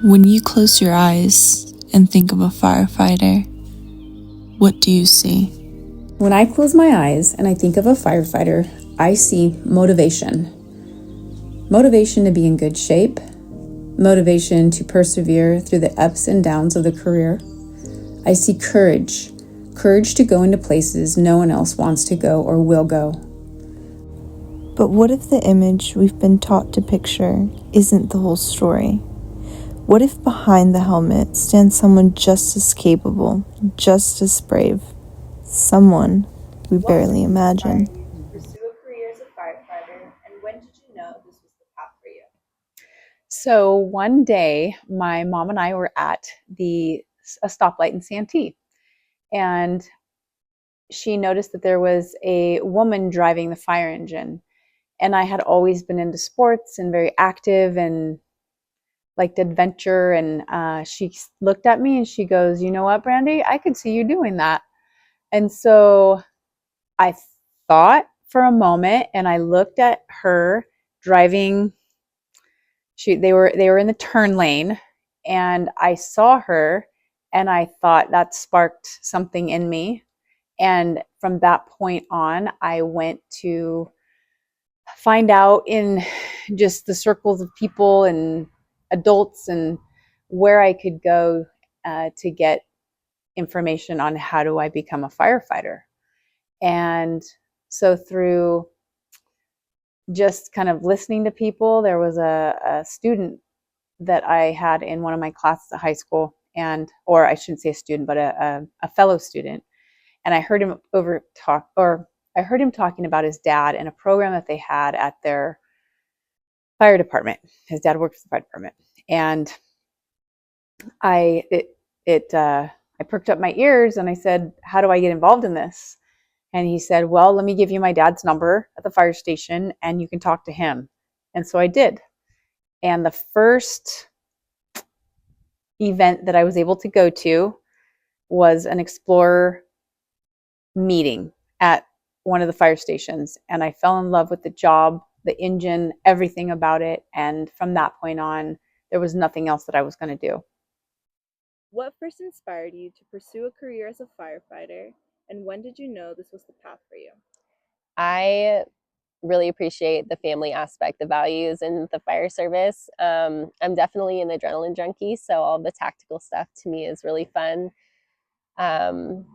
When you close your eyes and think of a firefighter, what do you see? When I close my eyes and I think of a firefighter, I see motivation. Motivation to be in good shape, motivation to persevere through the ups and downs of the career. I see courage to go into places no one else wants to go or will go. But what if the image we've been taught to picture isn't the whole story? What if behind the helmet stands someone just as capable, just as brave, someone we barely imagine? Pursue a career as a firefighter, and when did you know this was the path for you? So one day, my mom and I were at a stoplight in Santee, and she noticed that there was a woman driving the fire engine. And I had always been into sports and very active and liked adventure. And she looked at me and she goes, "You know what, Brandy? I could see you doing that." And so I thought for a moment, and I looked at her driving. They were in the turn lane, and I saw her, and I thought that sparked something in me. And from that point on, I went to find out in just the circles of people and adults and where I could go to get information on how do I become a firefighter. And so through just kind of listening to people, there was a student that I had in one of my classes at high school, or I shouldn't say a student, but a fellow student. And I heard him I heard him talking about his dad and a program that they had at their fire department. His dad worked for the fire department, and I I perked up my ears and I said, "How do I get involved in this?" And he said, "Well, let me give you my dad's number at the fire station, and you can talk to him." And so I did. And the first event that I was able to go to was an Explorer meeting at one of the fire stations. And I fell in love with the job, the engine, everything about it. And from that point on, there was nothing else that I was going to do. What first inspired you to pursue a career as a firefighter, and when did you know this was the path for you? I really appreciate the family aspect, the values in the fire service. I'm definitely an adrenaline junkie, so all the tactical stuff to me is really fun. Um,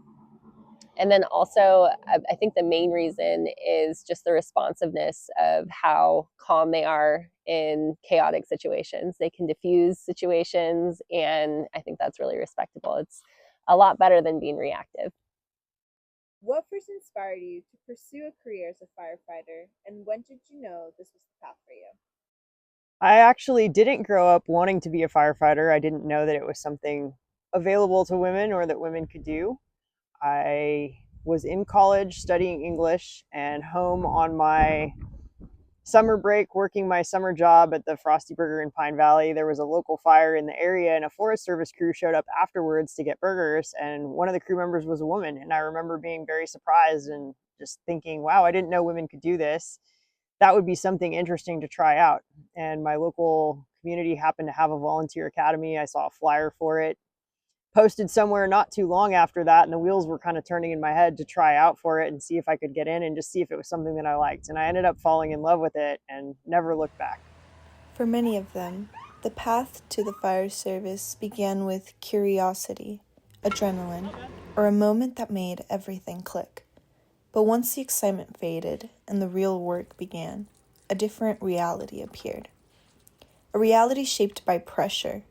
and then also, I think the main reason is just the responsiveness of how calm they are in chaotic situations. They can diffuse situations, and I think that's really respectable. It's a lot better than being reactive. What first inspired you to pursue a career as a firefighter, and when did you know this was the path for you? I actually didn't grow up wanting to be a firefighter. I didn't know that it was something available to women or that women could do. I was in college studying English and home on my summer break working my summer job at the Frosty Burger in Pine Valley. There was a local fire in the area, and a Forest Service crew showed up afterwards to get burgers, and one of the crew members was a woman. And I remember being very surprised and just thinking, wow, I didn't know women could do this. That would be something interesting to try out. And my local community happened to have a volunteer academy. I saw a flyer for it posted somewhere not too long after that, and the wheels were kind of turning in my head to try out for it and see if I could get in and just see if it was something that I liked. And I ended up falling in love with it and never looked back. For many of them, the path to the fire service began with curiosity, adrenaline, or a moment that made everything click. But once the excitement faded and the real work began, a different reality appeared. A reality shaped by pressure,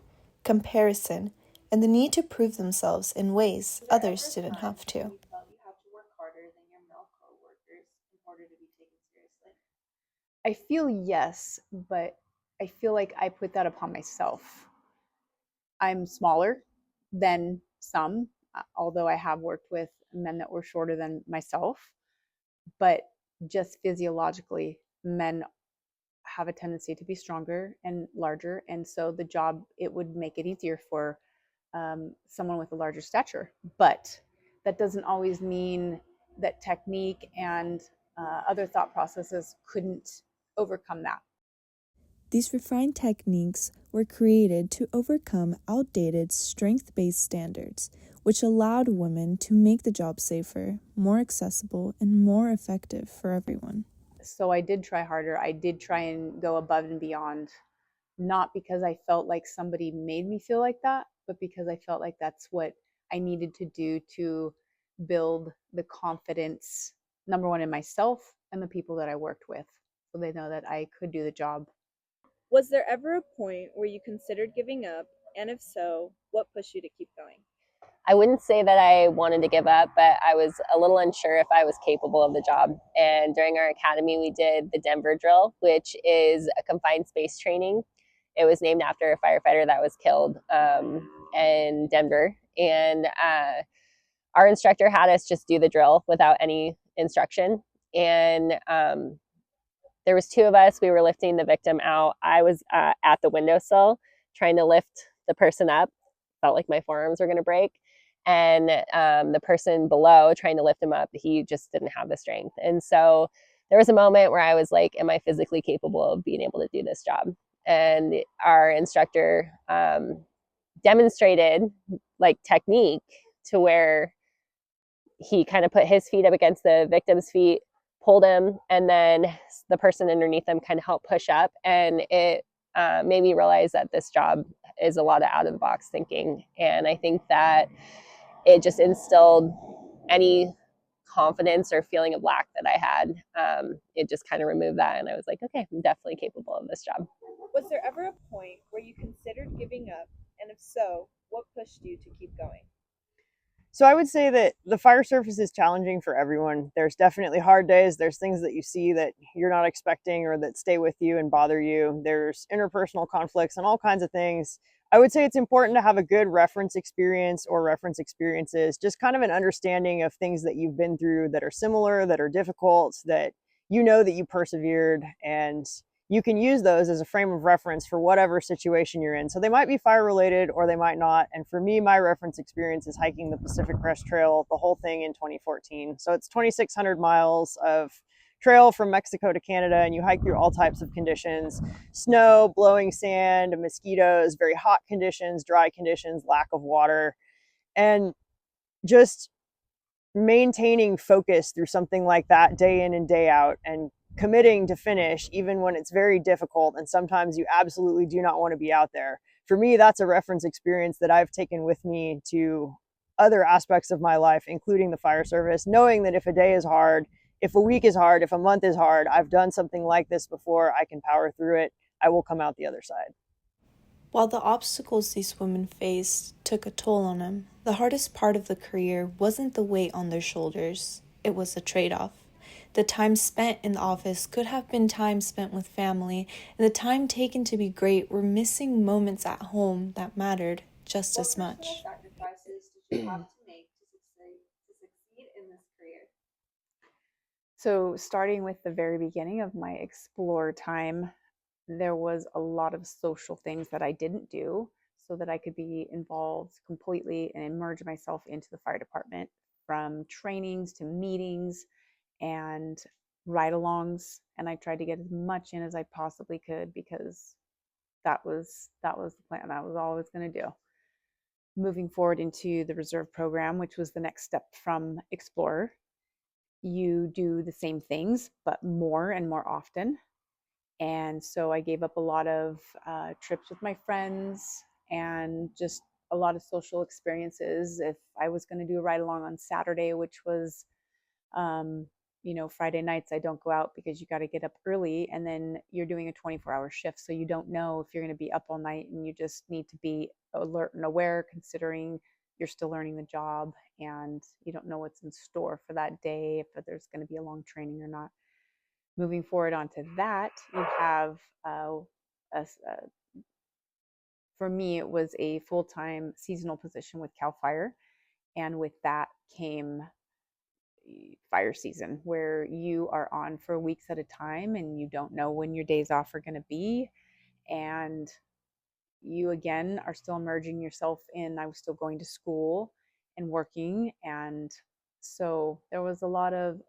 comparison, and the need to prove themselves in ways others didn't have to. You felt you had to work harder than your male coworkers in order to be taken seriously? I feel yes, but I feel like I put that upon myself. I'm smaller than some, although I have worked with men that were shorter than myself. But just physiologically, men have a tendency to be stronger and larger. And so the job, it would make it easier for someone with a larger stature. But that doesn't always mean that technique and other thought processes couldn't overcome that. These refined techniques were created to overcome outdated strength-based standards, which allowed women to make the job safer, more accessible, and more effective for everyone. So I did try harder. I did try and go above and beyond, not because I felt like somebody made me feel like that, but because I felt like that's what I needed to do to build the confidence, number one, in myself and the people that I worked with, so they know that I could do the job. Was there ever a point where you considered giving up? And if so, what pushed you to keep going? I wouldn't say that I wanted to give up, but I was a little unsure if I was capable of the job. And during our academy, we did the Denver drill, which is a confined space training. It was named after a firefighter that was killed in Denver. And our instructor had us just do the drill without any instruction. And there was two of us. We were lifting the victim out. I was at the windowsill trying to lift the person up. Felt like my forearms were going to break. And the person below trying to lift him up, he just didn't have the strength. And so there was a moment where I was like, am I physically capable of being able to do this job? And our instructor demonstrated like technique to where he kind of put his feet up against the victim's feet, pulled him, and then the person underneath him kind of helped push up. And it made me realize that this job is a lot of out of the box thinking. And I think that it just instilled any confidence or feeling of lack that I had. It just kind of removed that. And I was like, okay, I'm definitely capable of this job. Was there ever a point where you considered giving up? And if so, what pushed you to keep going? So I would say that the fire service is challenging for everyone. There's definitely hard days. There's things that you see that you're not expecting or that stay with you and bother you. There's interpersonal conflicts and all kinds of things. I would say it's important to have a good reference experience or reference experiences, just kind of an understanding of things that you've been through that are similar, that are difficult, that you know that you persevered, and you can use those as a frame of reference for whatever situation you're in. So they might be fire related or they might not. And for me, my reference experience is hiking the Pacific Crest Trail, the whole thing in 2014. So it's 2,600 miles of trail from Mexico to Canada, and you hike through all types of conditions: snow, blowing sand, mosquitoes, very hot conditions, dry conditions, lack of water, and just maintaining focus through something like that day in and day out, and committing to finish even when it's very difficult and sometimes you absolutely do not want to be out there. For me, that's a reference experience that I've taken with me to other aspects of my life, including the fire service, knowing that if a day is hard, if a week is hard, if a month is hard, I've done something like this before, I can power through it, I will come out the other side. While the obstacles these women faced took a toll on them, the hardest part of the career wasn't the weight on their shoulders. It was a trade-off. The time spent in the office could have been time spent with family, and the time taken to be great were missing moments at home that mattered just as much. What sacrifices did you have to make to succeed in this career? So starting with the very beginning of my Explore time, there was a lot of social things that I didn't do so that I could be involved completely and immerse myself into the fire department, from trainings to meetings and ride-alongs. And I tried to get as much in as I possibly could because that was the plan. That was all I was going to do. Moving forward into the reserve program, which was the next step from Explorer, you do the same things, but more and more often. And so I gave up a lot of trips with my friends and just a lot of social experiences. If I was going to do a ride along on Saturday, which was, Friday nights, I don't go out because you got to get up early, and then you're doing a 24-hour shift. So you don't know if you're going to be up all night, and you just need to be alert and aware, considering you're still learning the job and you don't know what's in store for that day, if there's going to be a long training or not. Moving forward onto that, you have, for me, it was a full-time seasonal position with CAL FIRE. And with that came fire season, where you are on for weeks at a time and you don't know when your days off are going to be. And you, again, are still immersing yourself in, I was still going to school and working. And so there was a lot of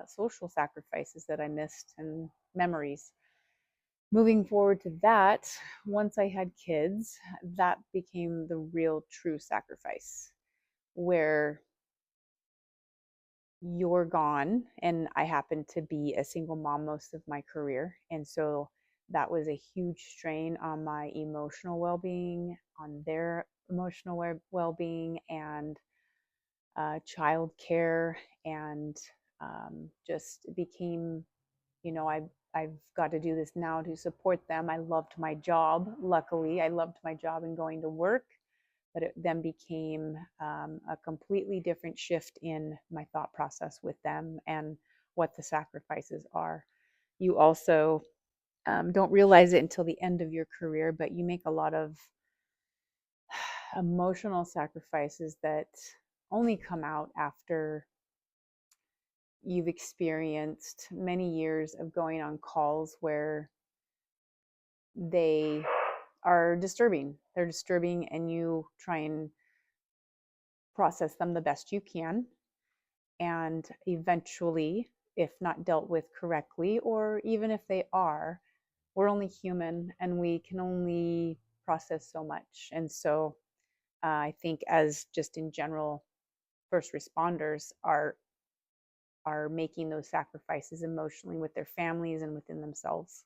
social sacrifices that I missed and memories. moving forward to that, once I had kids, that became the real true sacrifice where you're gone. And I happened to be a single mom most of my career. And so that was a huge strain on my emotional well-being, on their emotional well-being, and child care, and just became, I've got to do this now to support them. I loved my job. Luckily, I loved my job and going to work, but it then became a completely different shift in my thought process with them and what the sacrifices are. You also don't realize it until the end of your career, but you make a lot of emotional sacrifices that only come out after you've experienced many years of going on calls where they are disturbing. They're disturbing, and you try and process them the best you can. And eventually, if not dealt with correctly, or even if they are, we're only human and we can only process so much. And so I think, as just in general, first responders are making those sacrifices emotionally with their families and within themselves.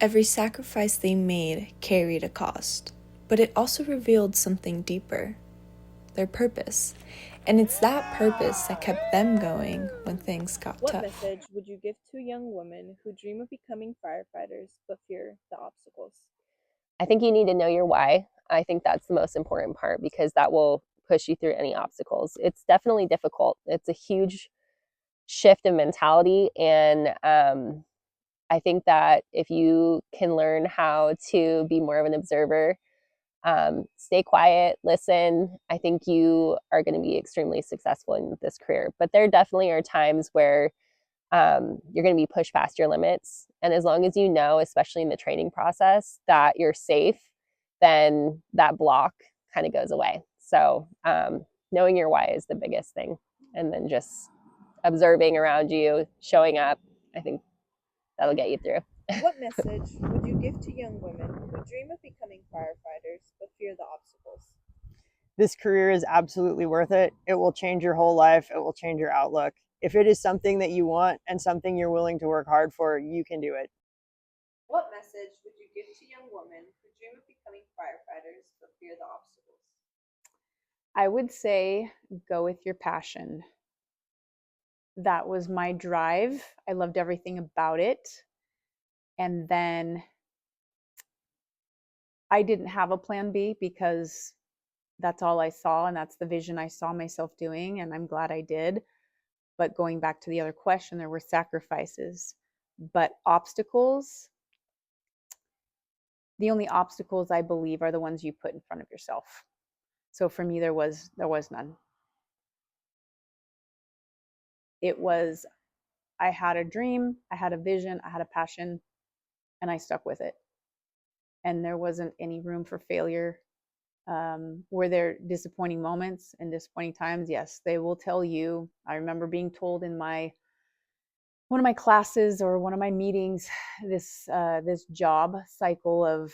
Every sacrifice they made carried a cost, but it also revealed something deeper, their purpose. And it's that purpose that kept them going when things got What tough. message would you give to young women who dream of becoming firefighters but fear the obstacles? I think you need to know your why. I think that's the most important part, because that will push you through any obstacles. It's definitely difficult. It's a huge shift in mentality. And I think that if you can learn how to be more of an observer, stay quiet, listen, I think you are going to be extremely successful in this career. But there definitely are times where you're going to be pushed past your limits. And as long as you know, especially in the training process, that you're safe, then that block kind of goes away. So knowing your why is the biggest thing. And then just observing around you, showing up, I think that'll get you through. What message would you give to young women who dream of becoming firefighters but fear the obstacles? This career is absolutely worth it. It will change your whole life. It will change your outlook. If it is something that you want and something you're willing to work hard for, you can do it. What message would you give to young women who dream of becoming firefighters but fear the obstacles? I would say go with your passion. That was my drive. I loved everything about it. And then I didn't have a plan B, because that's all I saw, and that's the vision I saw myself doing, and I'm glad I did. But going back to the other question, there were sacrifices, but obstacles, the only obstacles I believe are the ones you put in front of yourself. So for me, there was none. It was, I had a dream, I had a vision, I had a passion, and I stuck with it. And there wasn't any room for failure. Were there disappointing moments and disappointing times? Yes, they will tell you. I remember being told in one of my classes or one of my meetings, this job cycle of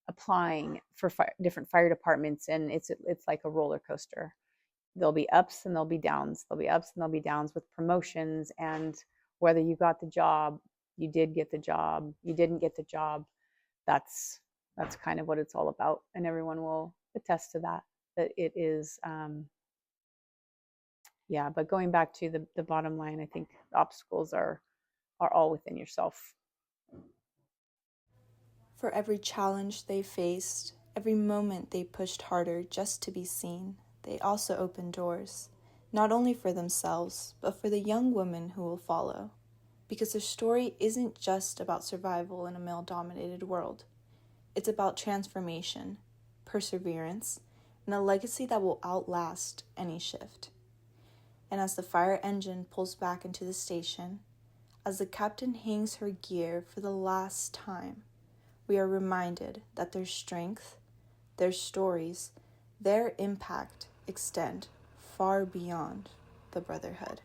applying for different fire departments, and it's like a roller coaster. There'll be ups and there'll be downs. There'll be ups and there'll be downs with promotions, and whether you got the job, you did get the job, you didn't get the job. That's kind of what it's all about, and everyone will attest to that it is. Yeah, but going back to the bottom line, I think the obstacles are all within yourself. For every challenge they faced, every moment they pushed harder just to be seen, they also opened doors, not only for themselves, but for the young women who will follow. Because their story isn't just about survival in a male-dominated world. It's about transformation, perseverance, and a legacy that will outlast any shift. And as the fire engine pulls back into the station, as the captain hangs her gear for the last time, we are reminded that their strength, their stories, their impact extend far beyond the Brotherhood.